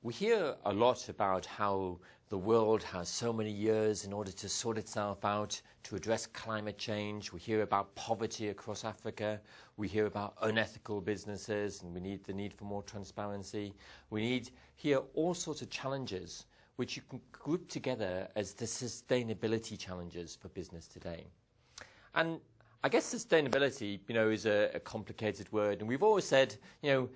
We hear a lot about how the world has so many years in order to sort itself out, to address climate change. We hear about poverty across Africa. We hear about unethical businesses, and we need the need for more transparency. We hear all sorts of challenges which you can group together as the sustainability challenges for business today. And I guess sustainability, is a complicated word, and we've always said,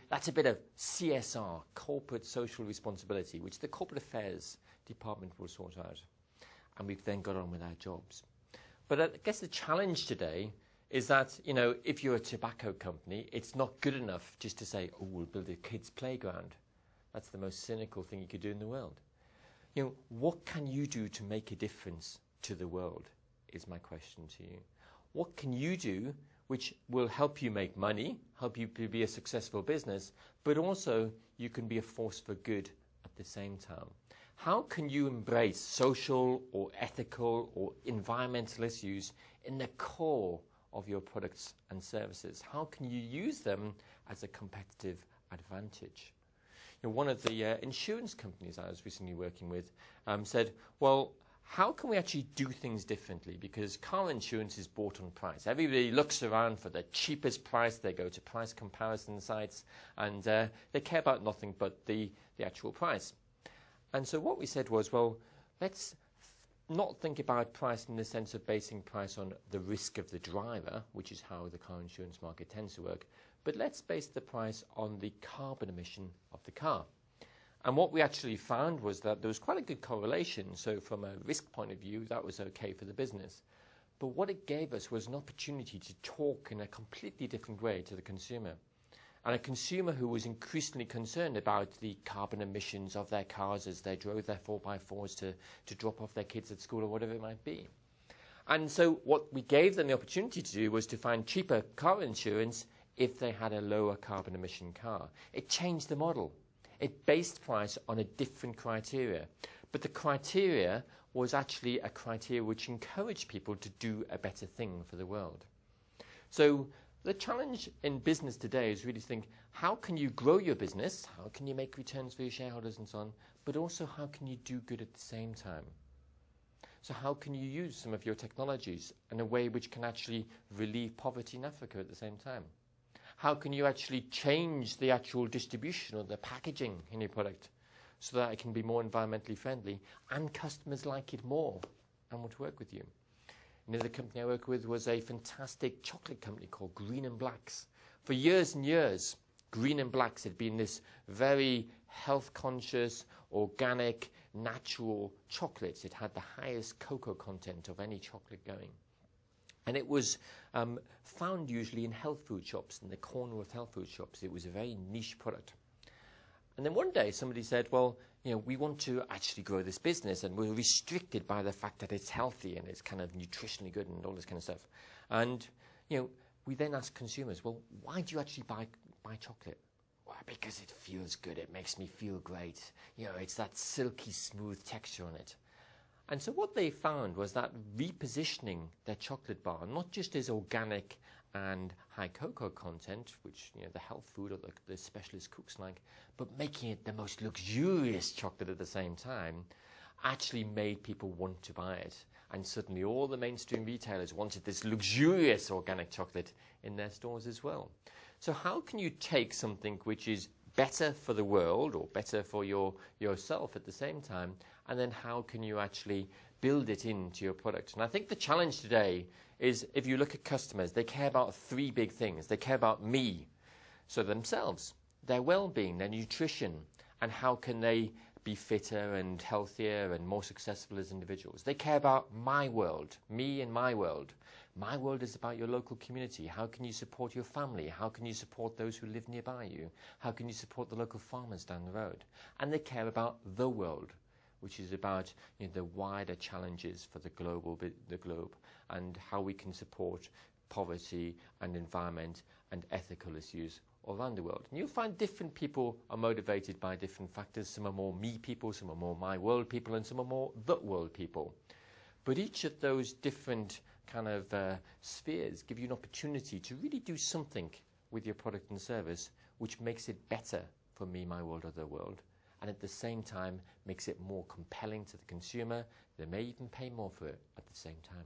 that's a bit of CSR, corporate social responsibility, which the corporate affairs department will sort out, and we've then got on with our jobs. But I guess the challenge today is that, if you're a tobacco company, it's not good enough just to say, oh, we'll build a kids' playground. That's the most cynical thing you could do in the world. What can you do to make a difference to the world, is my question to you. What can you do which will help you make money, help you to be a successful business, but also you can be a force for good at the same time? How can you embrace social or ethical or environmental issues in the core of your products and services? How can you use them as a competitive advantage? One of the insurance companies I was recently working with said, well, how can we actually do things differently? Because car insurance is bought on price. Everybody looks around for the cheapest price. They go to price comparison sites, and they care about nothing but the actual price. And so what we said was, well, let's not think about price in the sense of basing price on the risk of the driver, which is how the car insurance market tends to work, but let's base the price on the carbon emission of the car. And what we actually found was that there was quite a good correlation. So from a risk point of view, that was okay for the business. But what it gave us was an opportunity to talk in a completely different way to the consumer. And a consumer who was increasingly concerned about the carbon emissions of their cars as they drove their 4x4s to drop off their kids at school or whatever it might be. And so what we gave them the opportunity to do was to find cheaper car insurance if they had a lower carbon emission car. It changed the model. It based price on a different criteria. But the criteria was actually a criteria which encouraged people to do a better thing for the world. So the challenge in business today is really to think, how can you grow your business? How can you make returns for your shareholders and so on? But also, how can you do good at the same time? So how can you use some of your technologies in a way which can actually relieve poverty in Africa at the same time? How can you actually change the actual distribution or the packaging in your product so that it can be more environmentally friendly and customers like it more and want to work with you? Another company I work with was a fantastic chocolate company called Green and Blacks. For years and years, Green and Blacks had been this very health-conscious, organic, natural chocolate. It had the highest cocoa content of any chocolate going. And it was found usually in health food shops, in the corner of health food shops. It was a very niche product. And then one day somebody said, well, we want to actually grow this business, and we're restricted by the fact that it's healthy and it's kind of nutritionally good and all this kind of stuff. And, we then asked consumers, well, why do you actually buy chocolate? Well, because it feels good. It makes me feel great. It's that silky smooth texture on it. And so what they found was that repositioning their chocolate bar, not just as organic and high cocoa content, which the health food or the specialist cooks like, but making it the most luxurious chocolate at the same time, actually made people want to buy it. And suddenly all the mainstream retailers wanted this luxurious organic chocolate in their stores as well. So how can you take something which is better for the world or better for yourself at the same time, and then how can you actually build it into your product? And I think the challenge today is, if you look at customers, they care about three big things. They care about me, so themselves, their well-being, their nutrition, and how can they be fitter and healthier and more successful as individuals. They care about my world, me and my world. My world is about your local community. How can you support your family? How can you support those who live nearby you? How can you support the local farmers down the road? And they care about the world, which is about the wider challenges for the globe, and how we can support poverty and environment and ethical issues all around the world. And you'll find different people are motivated by different factors. Some are more me people, some are more my world people, and some are more the world people. But each of those different kind of spheres give you an opportunity to really do something with your product and service which makes it better for me, my world, or the world, and at the same time makes it more compelling to the consumer. They may even pay more for it at the same time.